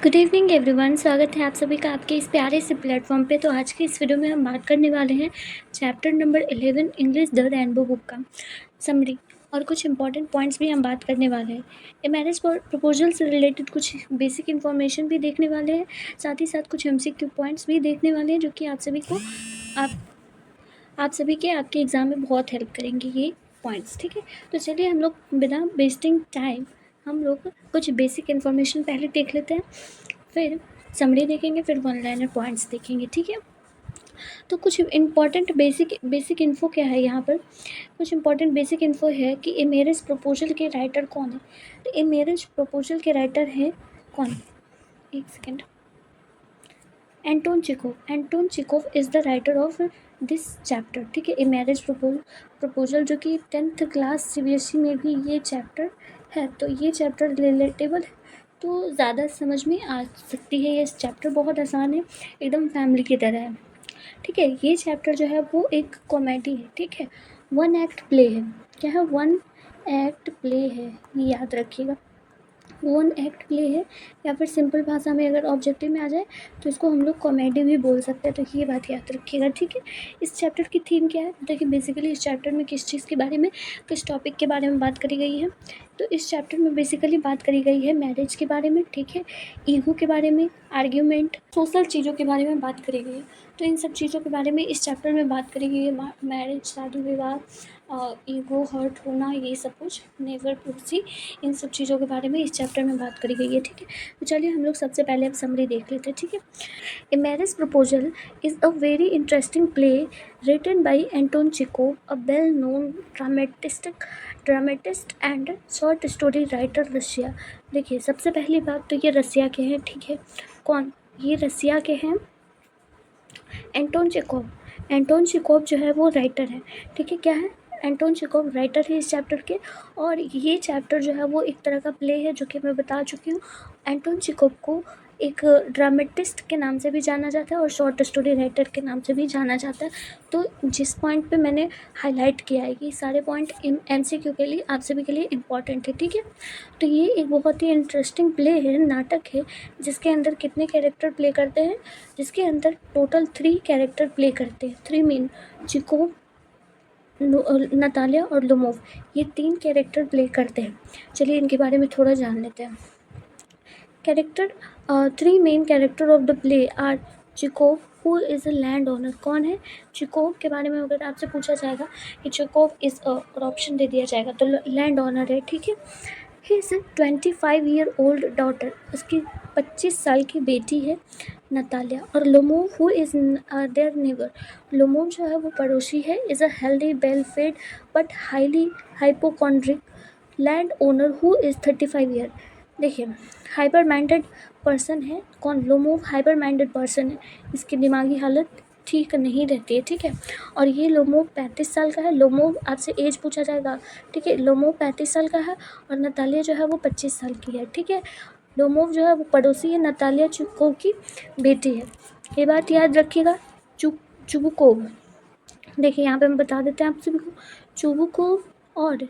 Good evening everyone. स्वागत है आप सभी का आपके इस प्यारे से प्लेटफॉर्म पे। तो आज की इस वीडियो में हम बात करने वाले हैं chapter number 11 English the rainbow book का समरी और कुछ इंपॉर्टेंट पॉइंट्स भी हम बात करने वाले हैं। ए मैरिज प्रपोजल से रिलेटेड कुछ बेसिक इन्फॉर्मेशन भी देखने वाले हैं, साथ ही साथ कुछ MCQ पॉइंट्स भी देखने वाले हैं जो कि आप सभी को आप सभी के आपके एग्ज़ाम में बहुत हेल्प करेंगे ये पॉइंट्स। ठीक है, तो चलिए हम लोग बिना वेस्टिंग टाइम हम लोग कुछ बेसिक इन्फॉर्मेशन पहले देख लेते हैं, फिर समरी देखेंगे, फिर वन लाइनर पॉइंट्स देखेंगे। ठीक है, तो कुछ इम्पॉर्टेंट बेसिक इन्फो क्या है यहाँ पर। कुछ इम्पॉर्टेंट बेसिक इन्फो है कि ए मैरिज प्रपोजल के राइटर कौन है। तो ए मैरिज प्रपोजल के राइटर हैं कौन, एक second, Anton Chekhov is the writer of this chapter. ठीक है, ए मैरिज प्रपोजल जो कि 10th क्लास CBSE में भी ये चैप्टर है, तो ये चैप्टर रिलेटेबल है, तो ज़्यादा समझ में आ सकती है। ये चैप्टर बहुत आसान है, एकदम फैमिली की तरह है। ठीक है, ये चैप्टर जो है वो एक कॉमेडी है। ठीक है, 1 एक्ट प्ले है। क्या है? 1 एक्ट प्ले है, ये याद रखिएगा। 1 एक्ट प्ले है, या फिर सिंपल भाषा में अगर ऑब्जेक्टिव में आ जाए तो इसको हम लोग कॉमेडी भी बोल सकते हैं, तो ये बात याद रखिएगा। ठीक है, इस चैप्टर की थीम क्या है? देखिए, बेसिकली इस चैप्टर में किस चीज़ के बारे में, किस टॉपिक के बारे में बात करी गई है। तो इस चैप्टर में बेसिकली बात करी गई है मैरिज के बारे में। ठीक है, ईगो के बारे में, आर्ग्यूमेंट, सोशल चीज़ों के बारे में बात करी गई है। तो इन सब चीज़ों के बारे में इस चैप्टर में बात करी गई है। मैरिज, शादी विवाह, ईगो हर्ट होना, ये सब कुछ, नेवर प्रोसी, इन सब चीज़ों के बारे में इस चैप्टर में बात करी गई है। ठीक है, तो चलिए हम लोग सबसे पहले अब समरी देख लेते हैं। ठीक है, a marriage proposal is a very interesting play written by Anton Chekhov, a well known dramatist and short story writer, Russia. देखिए, सबसे पहली बात तो ये रसिया के हैं। ठीक है, कौन? ये रसिया के हैं, एंटोन चिकोव जो है वो राइटर है। ठीक है, क्या है? एंटोन चिकोव राइटर है इस चैप्टर के, और ये चैप्टर जो है वो एक तरह का प्ले है जो कि मैं बता चुकी हूँ। एंटोन चिकोव को एक ड्रामेटिस्ट के नाम से भी जाना जाता है और शॉर्ट स्टोरी राइटर के नाम से भी जाना जाता है। तो जिस पॉइंट पे मैंने हाईलाइट किया है, ये सारे पॉइंट MCQ के लिए आप सभी के लिए इम्पॉर्टेंट है। ठीक है, तो ये एक बहुत ही इंटरेस्टिंग प्ले है, नाटक है, जिसके अंदर कितने कैरेक्टर प्ले करते हैं? जिसके अंदर टोटल 3 कैरेक्टर प्ले करते हैं। 3 मीन चिकोव, नतालिया और लोमोव, ये 3 कैरेक्टर प्ले करते हैं। चलिए इनके बारे में थोड़ा जान लेते हैं। Character 3 main characters of the play are Chekhov, who is a landowner. कौन है? चिकोव के बारे में अगर आपसे पूछा जाएगा कि चिकोव इज़ और ऑप्शन दे दिया जाएगा तो लैंड ओनर है। ठीक है, ही इज़ 25 ओल्ड डॉटर, उसकी 25 साल की बेटी है नतालिया। और Lomov who is their neighbour, Lomov जो है वो पड़ोसी है, is a healthy well fed but highly hypochondriac land owner who is 35 year. देखिए, हाइपर माइंडेड पर्सन है। कौन? लोमोव हाइपर माइंडेड पर्सन है, इसकी दिमागी हालत ठीक नहीं रहती है। ठीक है, और ये लोमोव 35 साल का है। लोमोव आपसे एज पूछा जाएगा। ठीक है, लोमोव 35 साल का है और नतालिया जो है वो 25 साल की है। ठीक है, लोमोव जो है वो पड़ोसी है, नतालिया चिकोव की बेटी है। ये बात याद रखिएगा। चुबुकोव, देखिए यहाँ पे हम बता देते हैं आप सभी को, चुबुकोव और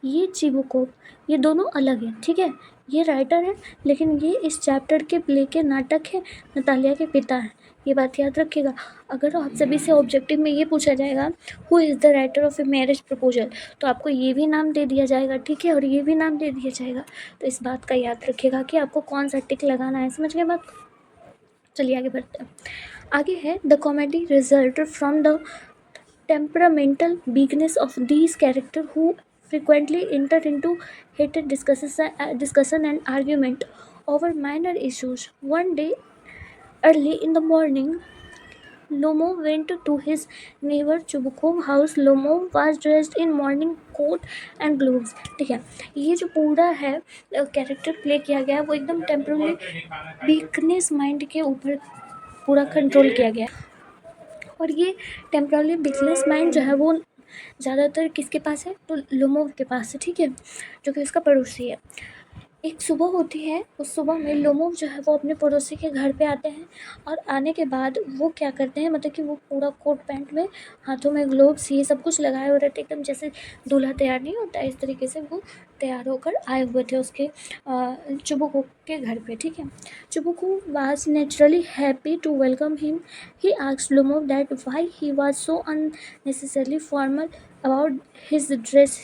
ये चिबुकोव, ये दोनों अलग हैं। ठीक है, ये राइटर है लेकिन ये इस चैप्टर के प्ले के नाटक है, नतालिया के पिता हैं। ये बात याद रखिएगा। अगर आप सभी से ऑब्जेक्टिव में ये पूछा जाएगा who is the writer of A marriage proposal, तो आपको ये भी नाम दे दिया जाएगा। ठीक है, और ये भी नाम दे दिया जाएगा। तो इस बात का याद रखिएगा कि आपको कौन सा टिक लगाना है। समझ गए बात? चलिए आगे बढ़ते हैं। आगे है the comedy result from the temperamental weakness of these characters who frequently enter into heated discussion and argument over minor issues. One day, early in the morning, Lomo went to his neighbor Chubukov's house. Lomo was dressed in morning coat and gloves. ठीक है, ये जो पूरा है character play किया गया है वो एकदम टेम्पररी वीकनेस माइंड के ऊपर पूरा कंट्रोल किया गया है। और ये टेम्पररी वीकनेस माइंड जो है वो ज़्यादातर किसके पास है? तो लोमोव के पास है। ठीक है, जो कि उसका पड़ोसी है। एक सुबह होती है, उस सुबह में लोमोव जो है वो अपने पड़ोसी के घर पे आते हैं और आने के बाद वो क्या करते हैं, मतलब कि वो पूरा कोट पैंट में, हाथों में ग्लोव्स, ये सब कुछ लगाए हुए रहते, एकदम जैसे दूल्हा तैयार नहीं होता इस तरीके से वो तैयार होकर आए हुए थे उसके चुबुको के घर पे, ठीक है। Chubukov was naturally happy to welcome him. He asked Lomov that why he was so unnecessarily formal about his dress.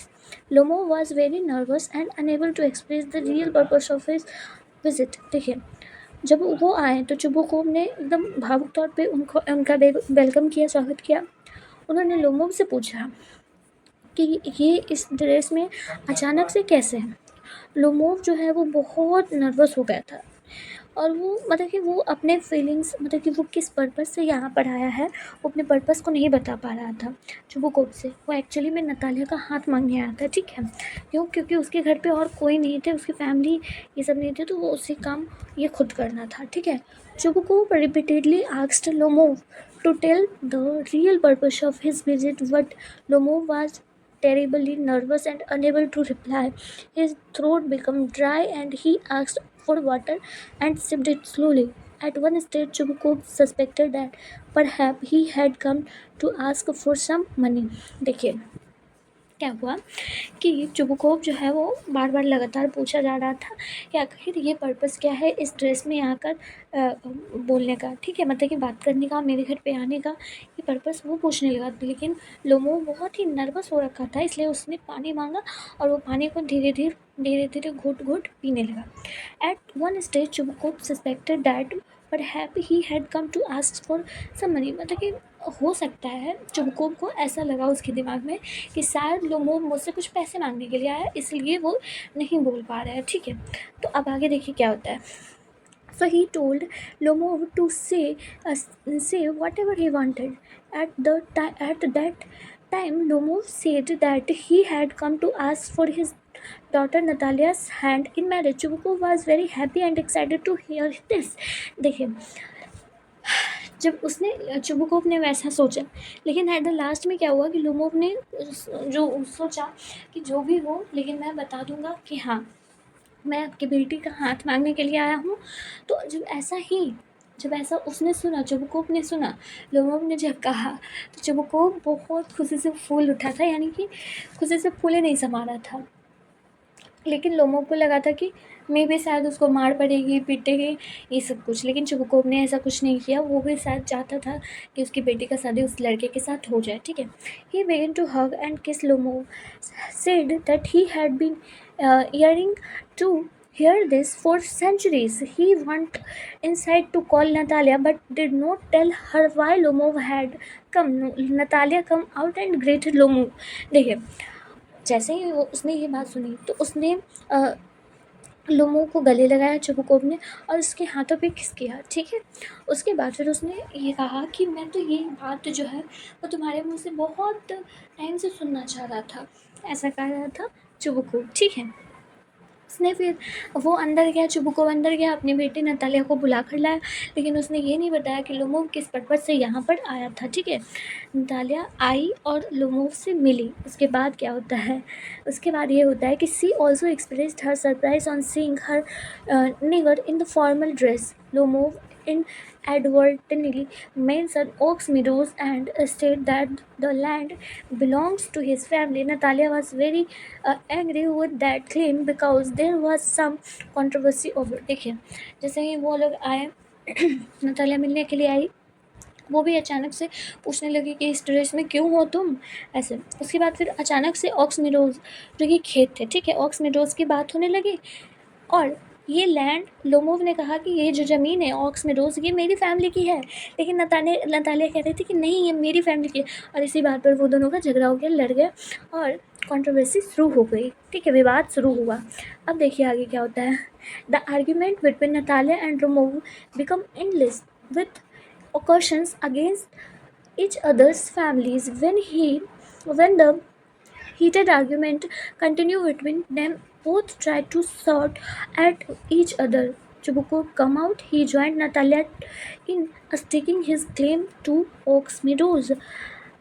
Lomo was very nervous and unable to express the real purpose of his visit. देखिए, जब वो आए तो Chubukov ने एकदम भावुक तौर पे उनका वेलकम किया, स्वागत किया। उन्होंने लोमोव से पूछा कि ये इस ड्रेस में अचानक से कैसे है। लोमोव जो है वो बहुत नर्वस हो गया था और वो मतलब कि वो अपने फीलिंग्स, मतलब कि वो किस पर्पज़ से यहाँ पर आया है, वो अपने पर्पज़ को नहीं बता पा रहा था चुबुकोव से। वो एक्चुअली में नतालिया का हाथ मांगने आया था, ठीक है। क्यों? क्योंकि उसके घर पे और कोई नहीं थे, उसकी फैमिली ये सब नहीं थे, तो वो उसी काम ये खुद करना था, ठीक है। Chubukov repeatedly asked Lomov to tell the real purpose of his visit, but Lomov was terribly nervous and unable to reply. His throat became dry and he asked for water and sipped it slowly. At one stage, Chubukov suspected that perhaps he had come to ask for some money. देखिए क्या हुआ कि Chubukov जो है वो बार बार लगातार पूछा जा रहा था कि आखिर ये पर्पस क्या है इस ड्रेस में आकर बोलने का, ठीक है, मतलब कि बात करने का, मेरे घर पे आने का, ये पर्पस वो पूछने लगा। लेकिन लोमो बहुत ही नर्वस हो रखा था, इसलिए उसने पानी मांगा और वो पानी को धीरे धीरे घुट घुट पीने लगा। At one stage Chubukov suspected that perhaps he had come to ask for some money, मतलब कि हो सकता है चुबुकोव को ऐसा लगा उसके दिमाग में कि शायद लोमोव मुझसे कुछ पैसे मांगने के लिए आया, इसलिए वो नहीं बोल पा रहा है, ठीक है। तो अब आगे देखिए क्या होता है। So he told Lomov to say whatever he wanted. At that time, Lomov said that he had come to ask for his daughter Natalia's hand in marriage. Chubukov was very happy and excited to hear this. देखिए, जब उसने Chubukov ने वैसा सोचा, लेकिन at the last में क्या हुआ कि लोमोव ने जो सोचा कि जो भी हो, लेकिन मैं बता दूंगा कि हाँ, मैं आपकी बेटी का हाथ मांगने के लिए आया हूँ। तो जब ऐसा उसने सुना, चुबुकोव ने सुना, लोमोव ने जब कहा, तो चुबुकोव बहुत खुशी से फूल उठा था, यानी कि खुशी से फूले नहीं समा रहा था। लेकिन लोमोव को लगा था कि मे भी शायद उसको मार पड़ेगी, पीटेगी, ये सब कुछ, लेकिन चुबुकोव ने ऐसा कुछ नहीं किया। वो भी शायद चाहता था कि उसकी बेटी का शादी उस लड़के के साथ हो जाए, ठीक है। ही began to hug and kiss Lomo, said that he had been yearning to hear this for centuries. He went inside to call Natalia but did not tell her why Lomo had come. Natalia come out and greeted Lomo. देखिए, जैसे ही उसने ये बात सुनी तो उसने लोमो को गले लगाया चुबुकोव ने और उसके हाथों पे किस किया, ठीक है। उसके बाद फिर उसने ये कहा कि मैं तो ये बात जो है वो तुम्हारे मुंह से बहुत टाइम से सुनना चाह रहा था, ऐसा कह रहा था चुबुकोव, ठीक है। उसने फिर वो अंदर गया, चुबुकोव अंदर गया, अपनी बेटी नतालिया को बुला कर लाया, लेकिन उसने ये नहीं बताया कि लोमोव किस पर्पज़ से यहाँ पर आया था, ठीक है। नतालिया आई और लोमोव से मिली। उसके बाद क्या होता है, उसके बाद ये होता है कि she also expressed her surprise on seeing her निगर in the formal dress. Lomov inadvertently mentioned Oaks Meadows and stated that the land belongs to his family. Natalia was very angry with that claim because there was some controversy over it. देखिए, जैसे ही वो लोग आए Natalia मिलने के लिए आई, वो भी अचानक से पूछने लगी कि इस ड्रेस में क्यों हो तुम, ऐसे। उसके बाद फिर अचानक से ऑक्स मीडोज़ जो कि खेत थे, ठीक है, ऑक्स मीडोज़ की बात होने लगी। और ये लैंड, लोमोव ने कहा कि ये जो ज़मीन है ऑक्स मीडोज़, ये मेरी फैमिली की है, लेकिन नतालिया कह रही थी कि नहीं, ये मेरी फैमिली की है। और इसी बात पर वो दोनों का झगड़ा हो गया, लड़ गए और कंट्रोवर्सी शुरू हो गई, ठीक है, विवाद शुरू हुआ। अब देखिए आगे क्या होता है। The argument between Natalia and Lomov become endless with occasions against each other's families. When the heated argument continued between them, both tried to shout at each other. Chubukov come out. He joined Natalia in staking his claim to Oaks Meadows.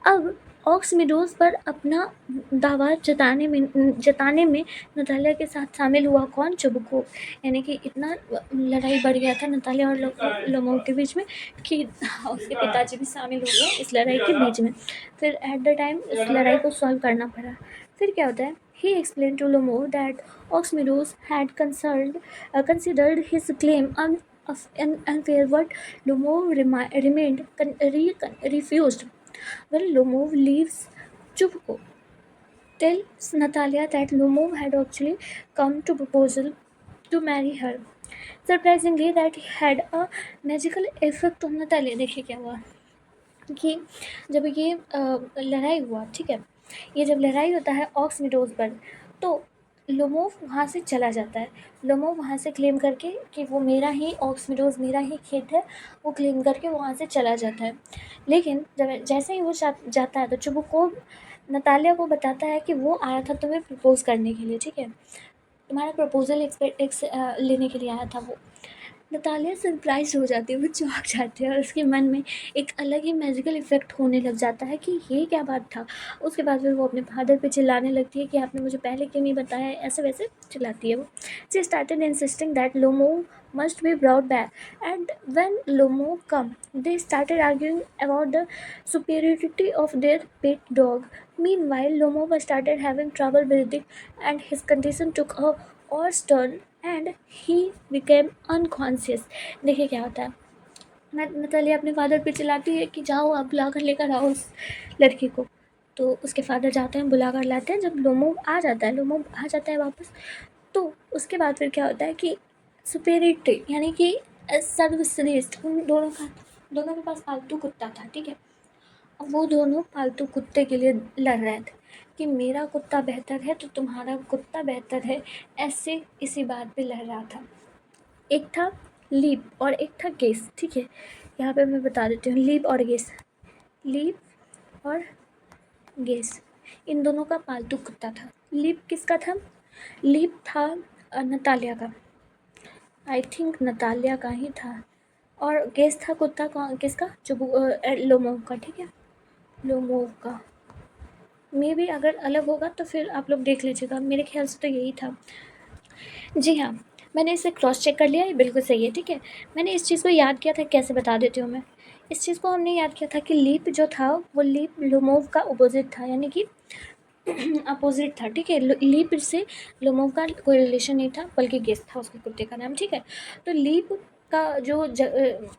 अब aux meadows पर अपना दावा जताने में Natalia के साथ शामिल हुआ कौन? चुबुको। यानी कि इतना लड़ाई बढ़ गया था नतालिया और लोमोव के बीच में कि उसके पिताजी भी शामिल हो गए इस लड़ाई के बीच में। फिर एट द टाइम इस लड़ाई को सॉल्व करना पड़ा। फिर क्या होता है, he explain to Lomov that Ox Meadows had considered his claim unfair, but Lomov remained refused. When Lomov leaves, Chubko tells Natalia that Lomov had actually come to proposal to marry her. Surprisingly, that had a magical effect on Natalia. देखिए क्या हुआ कि जब ये लड़ाई हुआ, ठीक है, ये जब लड़ाई होता है ऑक्स मीडोज पर, तो लोमोव वहाँ से चला जाता है। लोमोव वहाँ से क्लेम करके कि वो मेरा ही ऑक्स मीडोज, मेरा ही खेत है, वो क्लेम करके वहाँ से चला जाता है। लेकिन जब जैसे ही वो जाता है तो चुबुको नतालिया को बताता है कि वो आया था तुम्हें प्रपोज करने के लिए, ठीक है, तुम्हारा प्रपोजल लेने के लिए आया था वो। नतालिया सरप्राइज हो जाती है, वो चौंक जाती है और उसके मन में एक अलग ही मैजिकल इफेक्ट होने लग जाता है कि ये क्या बात था। उसके बाद फिर वो अपने फादर पे चिल्लाने लगती है कि आपने मुझे पहले क्यों नहीं बताया, ऐसे वैसे चिल्लाती है वो। She started insisting that Lomov must be brought back, and when Lomov come, they started arguing about the superiority of their pet dog. Meanwhile, Lomov started having trouble breathing, and his condition took a worse turn, and he became unconscious. देखिए क्या होता है, Natalia अपने father पे चिल्लाती है कि जाओ आप बुला कर लेकर आओ उस लड़की को। तो उसके फादर जाते हैं, बुला कर लाते हैं। जब लोमोव आ जाता है वापस, तो उसके बाद फिर क्या होता है कि सुपेरिटी यानी कि सर्वश्रेष्ठ उन दोनों के पास पालतू कुत्ता था, ठीक है। अब वो दोनों पालतू कुत्ते के लिए लड़ रहे थे कि मेरा कुत्ता बेहतर है तो तुम्हारा कुत्ता बेहतर है, ऐसे इसी बात पे लड़ रहा था। एक था लीप और एक था गेस, ठीक है। यहाँ पे मैं बता देती हूँ, लीप और गेस इन दोनों का पालतू कुत्ता था। लीप किसका था? लीप था नतालिया का, आई थिंक नतालिया का ही था। और गेस था कुत्ता किसका? लोमोव का, ठीक है, लोमोव का। मे भी अगर अलग होगा तो फिर आप लोग देख लीजिएगा, मेरे ख्याल से तो यही था। जी हाँ, मैंने इसे क्रॉस चेक कर लिया, ये बिल्कुल सही है, ठीक है। मैंने इस चीज़ को याद किया था, कैसे बता देती हूँ मैं। इस चीज़ को हमने याद किया था कि लीप जो था वो लीप लोमोव का अपोजिट था, यानी कि अपोजिट था, ठीक है। लीप से लोमोव का कोई रिलेशन नहीं था, बल्कि गेस था उसके कुत्ते का नाम, ठीक है। तो लीप का जो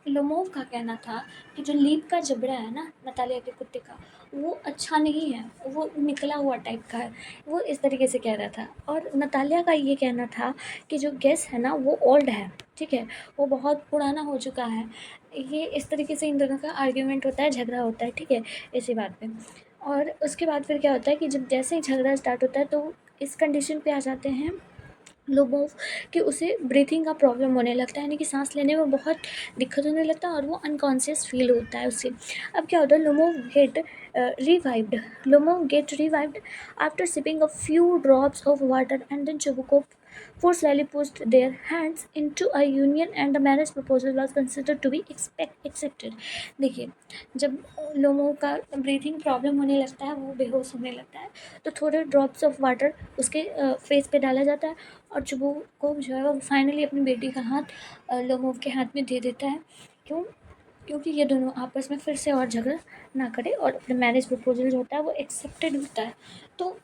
लोमोव का कहना था कि जो लीप का जबड़ा है ना नतालिया के कुत्ते का, वो अच्छा नहीं है, वो निकला हुआ टाइप का है, वो इस तरीके से कह रहा था। और नतालिया का ये कहना था कि जो गेस है ना वो ओल्ड है, ठीक है, वो बहुत पुराना हो चुका है। ये इस तरीके से इन दोनों का आर्ग्यूमेंट होता है, झगड़ा होता है, ठीक है, इसी बात पे। और उसके बाद फिर क्या होता है कि जब जैसे ही झगड़ा स्टार्ट होता है तो इस कंडीशन पे आ जाते हैं लोमोव कि उसे ब्रीथिंग का प्रॉब्लम होने लगता है, यानी कि सांस लेने में बहुत दिक्कत होने लगता है और वो अनकॉन्शियस फील होता है उसे। अब क्या होता है, Lomov get revived after sipping a few drops of water, and then Chubukov forcefully pushed their hands into a union and the marriage proposal was considered to be accepted. देखिए, जब Lomov का ब्रीथिंग प्रॉब्लम होने लगता है, वो बेहोश होने लगता है, तो थोड़े ड्रॉप्स ऑफ वाटर उसके फेस पे डाला जाता है और चुबुको जो है वो फाइनली अपनी बेटी का हाथ लोमोव के हाथ में दे देता है। क्योंकि ये दोनों आपस में फिर से और झगड़ा ना करे और अपना मैरिज प्रपोजल जो होता है वो एक्सेप्टेड होता है। तो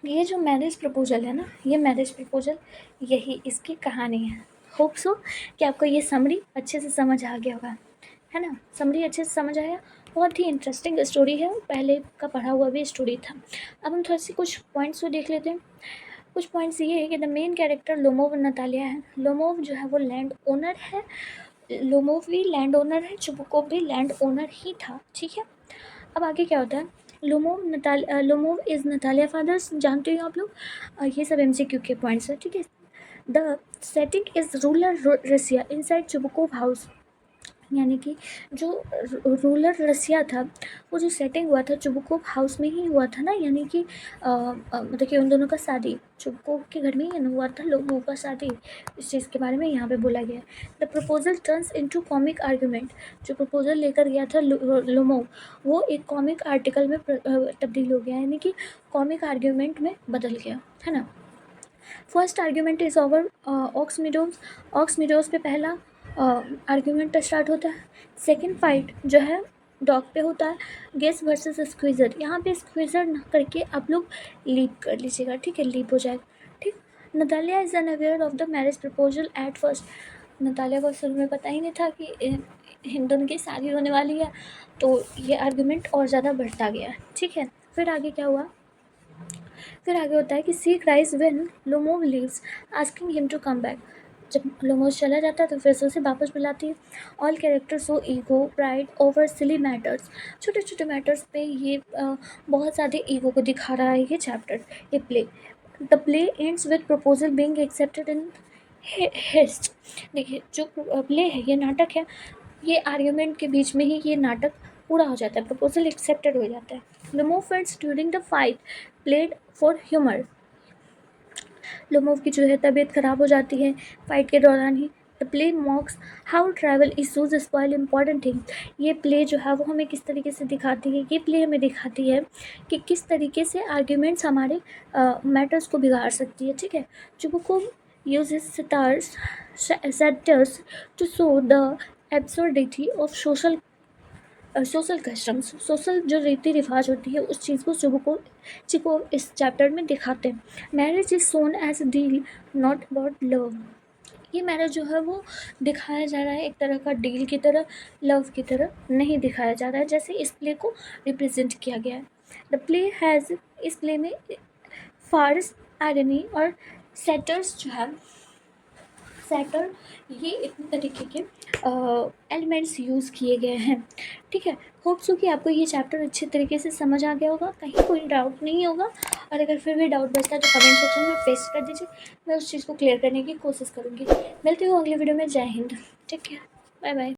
ये जो मैरिज प्रपोजल है ना, ये मैरिज प्रपोजल यही इसकी कहानी है। होप सो कि आपको ये समरी अच्छे से समझ आ गया होगा, है ना। समरी अच्छे से समझ आया, बहुत ही इंटरेस्टिंग स्टोरी है, पहले का पढ़ा हुआ भी स्टोरी था। अब हम थोड़ी सी कुछ पॉइंट्स को देख लेते हैं। कुछ पॉइंट्स ये है कि the main character Lomov Natalia है। लोमोव जो है वो लैंड ओनर है, लोमोव भी लैंड ओनर है, चुबुको भी लैंड ओनर ही था, ठीक है। अब आगे क्या होता है, लोमोव इज़ नतालिया फादर्स, जानते हो आप लोग, ये सब MCQ के पॉइंट्स है, ठीक है। The setting is rural Russia inside Chubukov house. यानी कि जो रूलर रसिया था, वो जो सेटिंग हुआ था चुबुकोव हाउस में ही हुआ था ना, यानी कि मतलब कि उन दोनों का शादी चुबुकोव के घर में ही हुआ था, लोगों का शादी। इस चीज़ के बारे में यहाँ पे बोला गया है। The proposal turns into comic argument. जो प्रपोजल लेकर गया था लोमोव, वो एक कॉमिक आर्टिकल में तब्दील हो गया, यानी कि कॉमिक आर्ग्यूमेंट में बदल गया, है ना। First argument is over ox meadows पे पहला आर्ग्यूमेंट स्टार्ट होता है। सेकेंड फाइट जो है डॉग पे होता है, गेस वर्सेस स्क्वीज़र। यहाँ पे स्क्वीज़र ना करके आप लोग लीप कर लीजिएगा, ठीक है, लीप हो जाएगा, ठीक। Natalia is unaware of the marriage proposal at first. Natalia को शुरू में पता ही नहीं था कि इन दोनों की शादी होने वाली है, तो ये आर्ग्यूमेंट और ज़्यादा बढ़ता गया, ठीक है। फिर आगे क्या हुआ, फिर आगे होता है कि she cries when Lomov leaves asking him to come back. जब लोमोव चला जाता है तो फिर से उसे वापस बुलाती है। All characters show ego pride over silly matters. छोटे छोटे मैटर्स पे ये बहुत ज़्यादा ईगो को दिखा रहा है ये चैप्टर, ये play. The play ends with proposal being accepted in haste. देखिए जो प्ले है, ये नाटक है, ये आर्ग्यूमेंट के बीच में ही ये नाटक पूरा हो जाता है, प्रपोजल एक्सेप्टेड हो जाता है। Lomov fails during the fight played for humour. Lomov की जो है तबीयत खराब हो जाती है फाइट के दौरान ही। The play mocks how trivial issues spoil important things. ये प्ले जो है वो हमें किस तरीके से दिखाती है, ये प्ले हमें दिखाती है कि किस तरीके से आर्ग्यूमेंट्स हमारे मैटर्स को बिगाड़ सकती है, ठीक है। Chubukov uses satires to show the absurdity of social customs. Social जो रीति रिवाज होती है उस चीज़ को चिको इस चैप्टर में दिखाते हैं। Marriage is shown as deal not about love. ये मैरिज जो है वो दिखाया जा रहा है एक तरह का डील की तरह, लव की तरह नहीं दिखाया जा रहा है, जैसे इस प्ले को रिप्रेजेंट किया गया है। द प्ले हैज़, इस प्ले में फार्स आयरनी और सेटर्स जो है, सेटर, ये इतने तरीके के एलिमेंट्स यूज़ किए गए हैं, ठीक है। होप सो कि आपको ये चैप्टर अच्छे तरीके से समझ आ गया होगा, कहीं कोई डाउट नहीं होगा, और अगर फिर भी डाउट बचता है तो कमेंट सेक्शन में पेस्ट कर दीजिए, मैं उस चीज़ को क्लियर करने की कोशिश करूँगी। मिलती हूँ अगले वीडियो में। जय हिंद, टेक केयर, बाय बाय।